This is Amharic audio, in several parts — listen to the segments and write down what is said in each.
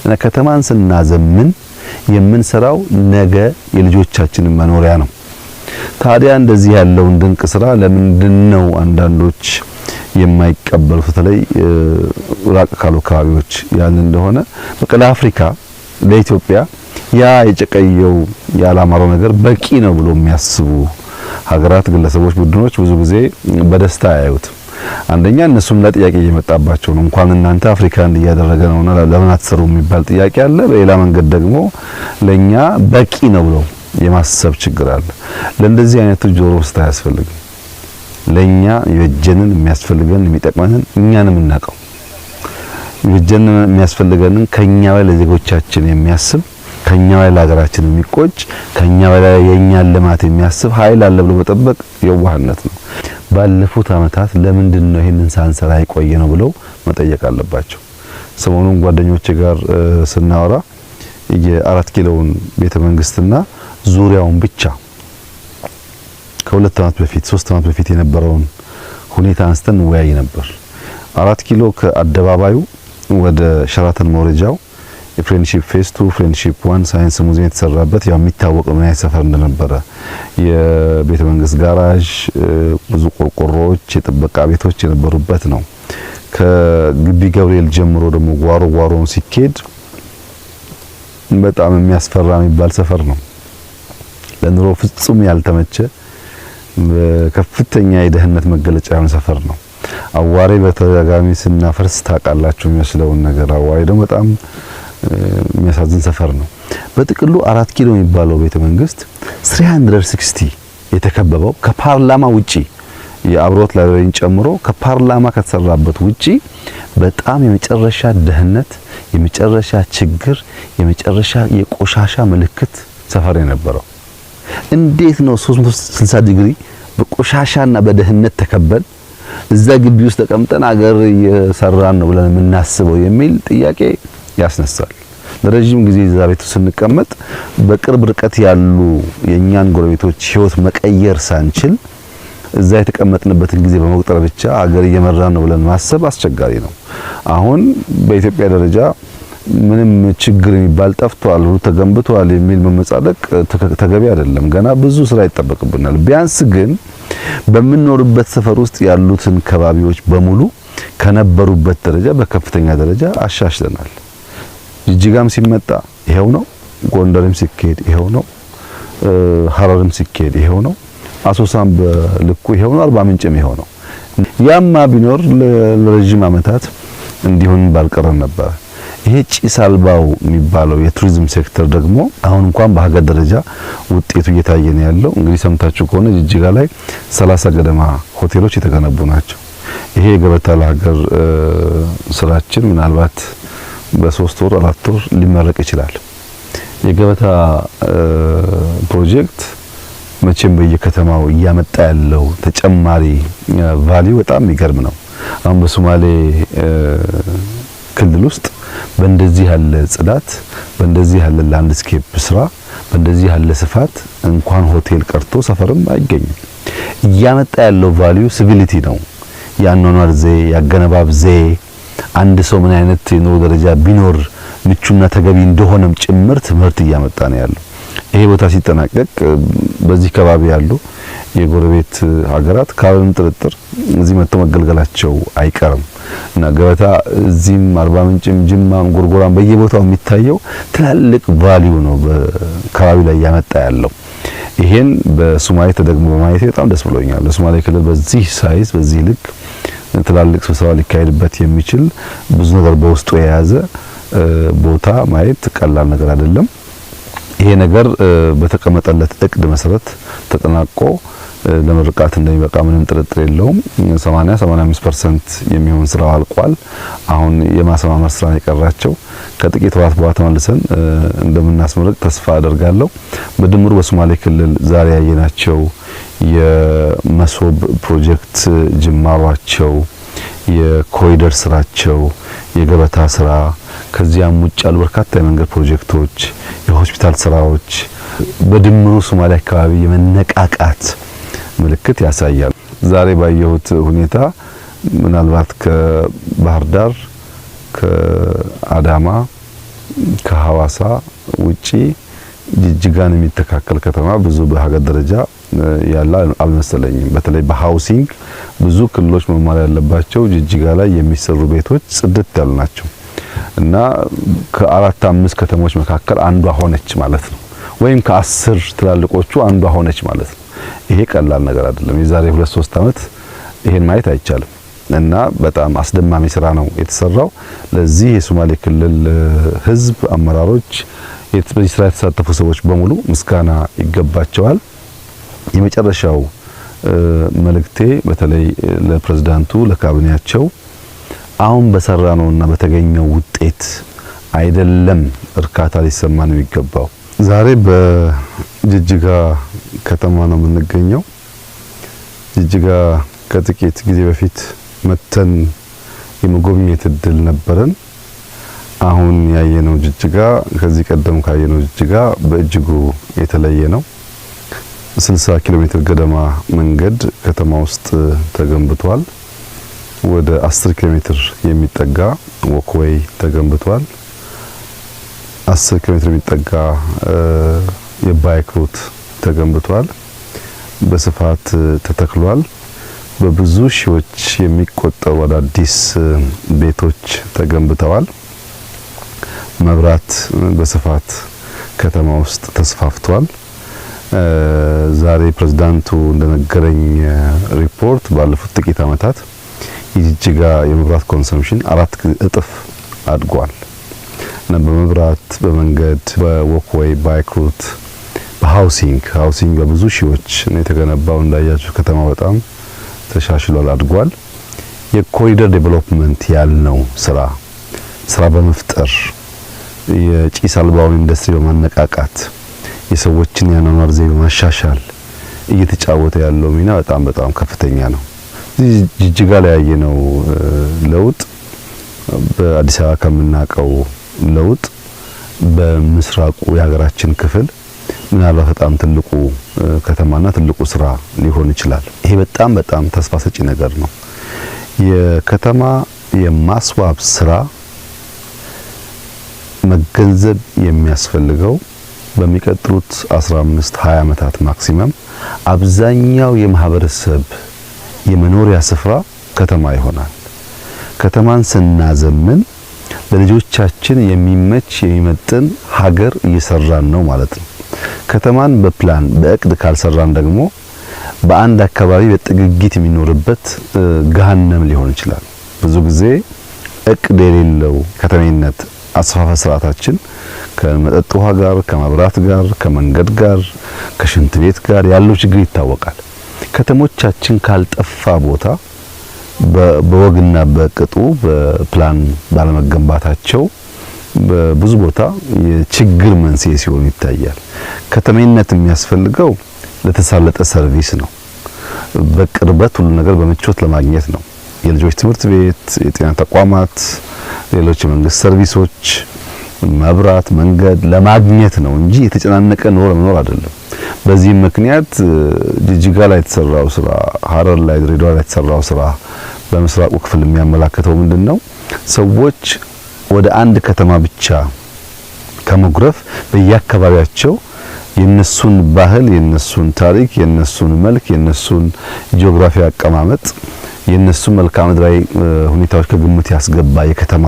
እና ከተማን ስናዘምን የምንሰራው ነገ የልጆቻችንን መኖሪያ ነው። ታዲያ እንደዚህ ያለውን ድንቅ ስራ ለምንድነው አንዳንዶች የማይቀበሉት? በተለይ ራቅ ካሉ አካባቢዎች ያን እንደሆነ በቃ ለአፍሪካ ለኢትዮጵያ ያ የጨቀየው ያላማረው ነገር በቂ ነው ብሎ የሚያስቡ ሀገራት፣ ግለሰቦች፣ ቡድኖች ብዙ ጊዜ በደስታ ያዩት። አንደኛ እነሱም ለጥያቄ እየመጣባቸው ነው። እንኳን እናንተ አፍሪካ እንዲያደረገ ነውና ለምን አትሰሩ የሚባል ጥያቄ አለ። በሌላ መንገድ ደግሞ ለኛ በቂ ነው ብሎ የማሰብ ችግር አለ። ለእንደዚህ አይነቱ ጆሮ ውስጥ አያስፈልግም። ለኛ የጀንን የሚያስፈልገን የሚጠቅመንን እኛን የምናውቀው የጀንን የሚያስፈልገንን ከኛ በላይ ለዜጎቻችን የሚያስብ ከኛ በላይ ለሀገራችን የሚቆጭ ከኛ በላይ የኛን ልማት የሚያስብ ኃይል አለ ብሎ መጠበቅ የዋህነት ነው። ባለፉት አመታት ለምንድን ነው ይሄንን ሳንሰራ የቆየ ነው ብለው መጠየቅ አለባቸው። ሰሞኑን ጓደኞቼ ጋር ስናወራ የአራት ኪሎውን ቤተመንግስትና ዙሪያውን ብቻ ከሁለት አመት በፊት 3 አመት በፊት የነበረውን ሁኔታ አንስተን ወያይ ነበር። አራት ኪሎ ከአደባባዩ ወደ ሸራተን መውረጃው የፍሬንድሺፕ ፌስ 2 ፍሬንድሺፕ 1 ሳይንስ ሙዚየም የተሰራበት ያው የሚታወቀው ምን አይነት ሰፈር እንደነበረ የቤተ መንግስት ጋራዥ፣ ብዙ ቆርቆሮዎች፣ የጥበቃ ቤቶች የነበሩበት ነው። ከግቢ ገብርኤል ጀምሮ ደግሞ ጓሮውን ሲኬድ በጣም የሚያስፈራ የሚባል ሰፈር ነው። ለኑሮ ፍጹም ያልተመቸ ከፍተኛ የደህንነት መገለጫ የሆነ ሰፈር ነው። አዋሬ በተደጋጋሚ ስናፈርስ ታውቃላችሁ የሚመስለውን ነገር አዋሬ ደግሞ በጣም የሚያሳዝን ሰፈር ነው። በጥቅሉ 4 ኪሎ የሚባለው ቤተ መንግስት 360 የተከበበው ከፓርላማ ውጪ የአብሮት ላይብረሪን ጨምሮ ከፓርላማ ከተሰራበት ውጪ በጣም የመጨረሻ ደህንነት፣ የመጨረሻ ችግር፣ የመጨረሻ የቆሻሻ ምልክት ሰፈር የነበረው። እንዴት ነው 360 ዲግሪ በቆሻሻና በደህንነት ተከበን እዛ ግቢ ውስጥ ተቀምጠን አገር እየሰራን ነው ብለን የምናስበው የሚል ጥያቄ ያስነሳል። ለረጅም ጊዜ እዛ ቤት ስንቀመጥ በቅርብ ርቀት ያሉ የኛን ጎረቤቶች ህይወት መቀየር ሳንችል እዛ የተቀመጥንበትን ጊዜ በመቁጠር ብቻ አገር እየመራን ነው ብለን ማሰብ አስቸጋሪ ነው። አሁን በኢትዮጵያ ደረጃ ምንም ችግር የሚባል ጠፍቷል፣ ሁሉ ተገንብቷል የሚል መመጻደቅ ተገቢ አይደለም። ገና ብዙ ስራ ይጠበቅብናል። ቢያንስ ግን በምንኖርበት ሰፈር ውስጥ ያሉትን ከባቢዎች በሙሉ ከነበሩበት ደረጃ በከፍተኛ ደረጃ አሻሽለናል። ጅጅጋም ሲመጣ ይሄው ነው፣ ጎንደርም ሲኬድ ይሄው ነው፣ ሐረርም ሲኬድ ይሄው ነው፣ አሶሳም በልኩ ይሄው ነው፣ አርባ ምንጭም ይሄው ነው። ያማ ቢኖር ለረጅም አመታት እንዲሆን ባልቀረን ነበር። ይሄ ጭስ አልባው የሚባለው የቱሪዝም ሴክተር ደግሞ አሁን እንኳን በሀገር ደረጃ ውጤቱ እየታየ ነው ያለው። እንግዲህ ሰምታችሁ ከሆነ ጅጅጋ ላይ 30 ገደማ ሆቴሎች የተገነቡ ናቸው። ይሄ የገበታ ለሀገር ስራችን ምናልባት በ3 ወር 4 ወር ሊመረቅ ይችላል። የገበታ ፕሮጀክት መቼም በየከተማው እያመጣ ያለው ተጨማሪ ቫልዩ በጣም የሚገርም ነው። አሁን በሶማሌ ክልል ውስጥ በእንደዚህ ያለ ጽዳት፣ በእንደዚህ ያለ ላንድስኬፕ ስራ፣ በእንደዚህ ያለ ስፋት እንኳን ሆቴል ቀርቶ ሰፈርም አይገኝም። እያመጣ ያለው ቫልዩ ሲቪሊቲ ነው። ያኗኗር ዘዬ፣ ያገነባብ ዘዬ አንድ ሰው ምን አይነት የኑሮ ደረጃ ቢኖር ምቹና ተገቢ እንደሆነም ጭምር ትምህርት እያመጣ ነው ያለው። ይሄ ቦታ ሲጠናቀቅ በዚህ ከባቢ ያሉ የጎረቤት ሀገራት ካለም ጥርጥር እዚህ መጥተው መገልገላቸው አይቀርም እና ገበታ እዚህም አርባ ምንጭም ጅማም ጎርጎራም በየቦታው የሚታየው ትላልቅ ቫልዩ ነው በካባቢ ላይ ያመጣ ያለው። ይሄን በሶማሌ ተደግሞ በማየት በጣም ደስ ብሎኛል። ለሶማሌ ክልል በዚህ ሳይዝ በዚህ ልክ ትላልቅ ስብሰባ ሊካሄድበት የሚችል ብዙ ነገር በውስጡ የያዘ ቦታ ማየት ቀላል ነገር አይደለም። ይሄ ነገር በተቀመጠለት እቅድ መሰረት ተጠናቆ ለምርቃት እንደሚበቃ ምንም ጥርጥር የለውም። 80-85% የሚሆን ስራው አልቋል። አሁን የማሰማመር ስራ የቀራቸው ከጥቂት ወራት በኋላ ተመልሰን እንደምናስመርቅ ተስፋ አደርጋለሁ። በድምሩ በሶማሌ ክልል ዛሬ ያየናቸው የመሶብ ፕሮጀክት ጅማሯቸው፣ የኮሪደር ስራቸው፣ የገበታ ስራ ከዚያም ውጭ ያሉ በርካታ የመንገድ ፕሮጀክቶች፣ የሆስፒታል ስራዎች በድምሩ ሶማሌ አካባቢ የመነቃቃት ምልክት ያሳያል። ዛሬ ባየሁት ሁኔታ ምናልባት ከባህር ዳር፣ ከአዳማ፣ ከሐዋሳ ውጪ ጅጅጋን የሚተካከል ከተማ ብዙ በሀገር ደረጃ ያለ አልመሰለኝም። በተለይ በሃውሲንግ ብዙ ክልሎች መማር ያለባቸው ጅጅጋ ላይ የሚሰሩ ቤቶች ጽድት ያሉ ናቸው እና ከአራት አምስት ከተሞች መካከል አንዷ ሆነች ማለት ነው። ወይም ከ10 ትላልቆቹ አንዷ ሆነች ማለት ነው። ይሄ ቀላል ነገር አይደለም። የዛሬ 2-3 ዓመት ይሄን ማየት አይቻልም እና በጣም አስደማሚ ስራ ነው የተሰራው። ለዚህ የሶማሌ ክልል ህዝብ አመራሮች፣ በዚህ ስራ የተሳተፉ ሰዎች በሙሉ ምስጋና ይገባቸዋል። የመጨረሻው መልእክቴ በተለይ ለፕሬዝዳንቱ፣ ለካቢኔያቸው አሁን በሰራነውና በተገኘው ውጤት አይደለም እርካታ ሊሰማን የሚገባው። ዛሬ በጅጅጋ ከተማ ነው የምንገኘው። ጅጅጋ ከጥቂት ጊዜ በፊት መተን የመጎብኘት እድል ነበረን። አሁን ያየነው ጅጅጋ ከዚህ ቀደም ካየነው ጅጅጋ በእጅጉ የተለየ ነው። 60 ኪሎ ሜትር ገደማ መንገድ ከተማ ውስጥ ተገንብቷል። ወደ 10 ኪሎ ሜትር የሚጠጋ ወክዌይ ተገንብቷል። 10 ኪሎ ሜትር የሚጠጋ የባይክ ሩት ተገንብቷል። በስፋት ተተክሏል። በብዙ ሺዎች የሚቆጠሩ አዳዲስ ቤቶች ተገንብተዋል። መብራት በስፋት ከተማ ውስጥ ተስፋፍቷል። ዛሬ ፕሬዝዳንቱ እንደነገረኝ ሪፖርት ባለፉት ጥቂት ዓመታት የጅጅጋ የመብራት ኮንሰምፕሽን 4 እጥፍ አድጓል እና በመብራት፣ በመንገድ፣ በወክዌይ፣ ባይክ ሩት፣ በሃውሲንግ በብዙ ሺዎች ነው የተገነባው። እንዳያችሁ ከተማ በጣም ተሻሽሏል፣ አድጓል። የኮሪደር ዴቨሎፕመንት ያልነው ስራ በመፍጠር የጭስ አልባውን ኢንዱስትሪ በማነቃቃት የሰዎችን የአኗኗር ዘይቤ በማሻሻል እየተጫወተ ያለው ሚና በጣም ከፍተኛ ነው። ጅጅጋ ላይ ያየነው ለውጥ በአዲስ አበባ ከምናውቀው ለውጥ በምስራቁ የሀገራችን ክፍል ምናልባት በጣም ትልቁ ከተማና ትልቁ ስራ ሊሆን ይችላል። ይሄ በጣም ተስፋ ሰጪ ነገር ነው። የከተማ የማስዋብ ስራ መገንዘብ የሚያስፈልገው በሚቀጥሉት 15-20 ዓመታት ማክሲመም አብዛኛው የማህበረሰብ የመኖሪያ ስፍራ ከተማ ይሆናል። ከተማን ስናዘምን ለልጆቻችን የሚመች የሚመጥን ሀገር እየሰራን ነው ማለት ነው። ከተማን በፕላን በእቅድ ካልሰራን ደግሞ በአንድ አካባቢ በጥግጊት የሚኖርበት ገሃነም ሊሆን ይችላል። ብዙ ጊዜ እቅድ የሌለው ከተሜነት አስፋፋ ስርዓታችን ከመጠጥ ውሃ ጋር፣ ከመብራት ጋር፣ ከመንገድ ጋር፣ ከሽንት ቤት ጋር ያለው ችግር ይታወቃል። ከተሞቻችን ካልጠፋ ቦታ በወግና በቅጡ በፕላን ባለመገንባታቸው በብዙ ቦታ የችግር መንስኤ ሲሆኑ ይታያል። ከተሜነት የሚያስፈልገው ለተሳለጠ ሰርቪስ ነው። በቅርበት ሁሉ ነገር በምቾት ለማግኘት ነው። የልጆች ትምህርት ቤት፣ የጤና ተቋማት፣ ሌሎች የመንግስት ሰርቪሶች፣ መብራት፣ መንገድ ለማግኘት ነው እንጂ የተጨናነቀ ኑሮ ለመኖር አይደለም። በዚህም ምክንያት ጅጅጋ ላይ የተሰራው ስራ፣ ሀረር ላይ፣ ድሬዳዋ ላይ የተሰራው ስራ በምስራቁ ክፍል የሚያመላክተው ምንድነው? ሰዎች ወደ አንድ ከተማ ብቻ ከመጉረፍ በየአካባቢያቸው የነሱን ባህል፣ የነሱን ታሪክ፣ የነሱን መልክ፣ የነሱን ጂኦግራፊ አቀማመጥ፣ የነሱን መልክዓ ምድራዊ ሁኔታዎች ከግምት ያስገባ የከተማ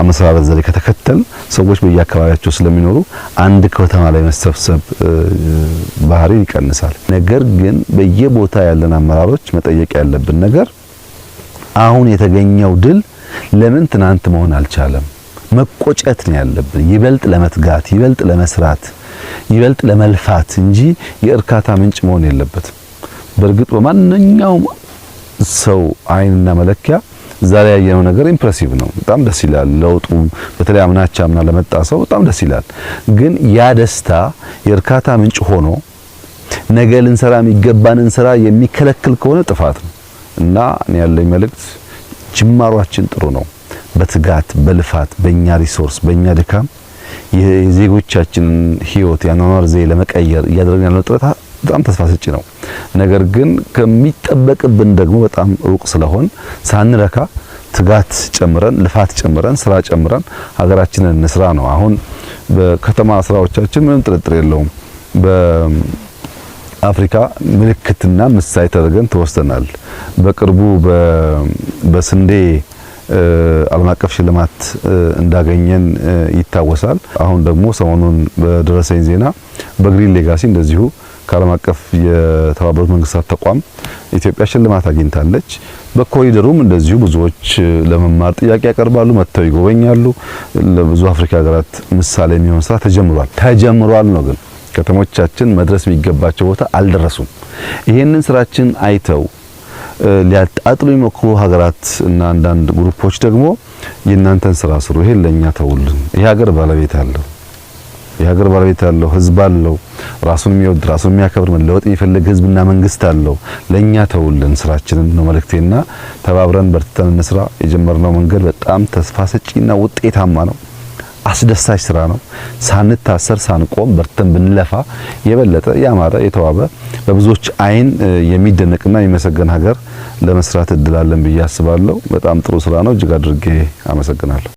አመሰራረት ዘዴ ከተከተል ሰዎች በየአካባቢያቸው ስለሚኖሩ አንድ ከተማ ላይ መሰብሰብ ባህሪ ይቀንሳል። ነገር ግን በየቦታ ያለን አመራሮች መጠየቅ ያለብን ነገር አሁን የተገኘው ድል ለምን ትናንት መሆን አልቻለም? መቆጨት ነው ያለብን። ይበልጥ ለመትጋት፣ ይበልጥ ለመስራት፣ ይበልጥ ለመልፋት እንጂ የእርካታ ምንጭ መሆን የለበትም። በእርግጥ በማንኛውም ሰው አይንና መለኪያ ዛሬ ያየነው ነገር ኢምፕሬሲቭ ነው። በጣም ደስ ይላል። ለውጡ በተለይ አምና ለመጣ ሰው በጣም ደስ ይላል። ግን ያ ደስታ የእርካታ ምንጭ ሆኖ ነገ ልንሰራ የሚገባንን ስራ የሚከለክል ከሆነ ጥፋት ነው እና እኔ ያለኝ መልእክት ጅማሯችን ጥሩ ነው። በትጋት በልፋት በእኛ ሪሶርስ በእኛ ድካም የዜጎቻችንን ህይወት ያኗኗር ዘዬ ለመቀየር እያደረግን ያለው ጥረት በጣም ተስፋ ሰጪ ነው። ነገር ግን ከሚጠበቅብን ደግሞ በጣም ሩቅ ስለሆን ሳንረካ ትጋት ጨምረን ልፋት ጨምረን ስራ ጨምረን ሀገራችንን እንስራ ነው። አሁን በከተማ ስራዎቻችን ምንም ጥርጥር የለውም በአፍሪካ ምልክትና ምሳሌ ተደርገን ተወስደናል። በቅርቡ በስንዴ ዓለም አቀፍ ሽልማት እንዳገኘን ይታወሳል። አሁን ደግሞ ሰሞኑን በደረሰኝ ዜና በግሪን ሌጋሲ እንደዚሁ ከዓለም አቀፍ የተባበሩት መንግስታት ተቋም ኢትዮጵያ ሽልማት አግኝታለች። በኮሪደሩም እንደዚሁ ብዙዎች ለመማር ጥያቄ ያቀርባሉ፣ መጥተው ይጎበኛሉ። ለብዙ አፍሪካ ሀገራት ምሳሌ የሚሆን ስራ ተጀምሯል ነው። ግን ከተሞቻችን መድረስ የሚገባቸው ቦታ አልደረሱም። ይሄንን ስራችን አይተው ሊያጣጥሉ የሚሞክሩ ሀገራት እና አንዳንድ ግሩፖች ደግሞ የእናንተን ስራ ስሩ፣ ይሄን ለኛ ተውልን። ይሄ ሀገር ባለቤት አለው። የሀገር ባለቤት ያለው ህዝብ አለው። ራሱን የሚወድ ራሱን የሚያከብር መለወጥ የሚፈልግ ህዝብና መንግስት አለው። ለኛ ተውልን ስራችንን ነው መልእክቴና ተባብረን በርትተን እንስራ። የጀመርነው መንገድ በጣም ተስፋ ሰጪና ውጤታማ ነው። አስደሳች ስራ ነው። ሳንታሰር ሳንቆም በርትተን ብንለፋ የበለጠ ያማረ የተዋበ በብዙዎች አይን የሚደነቅና የሚመሰገን ሀገር ለመስራት እድል አለን ብዬ አስባለሁ። በጣም ጥሩ ስራ ነው። እጅግ አድርጌ አመሰግናለሁ።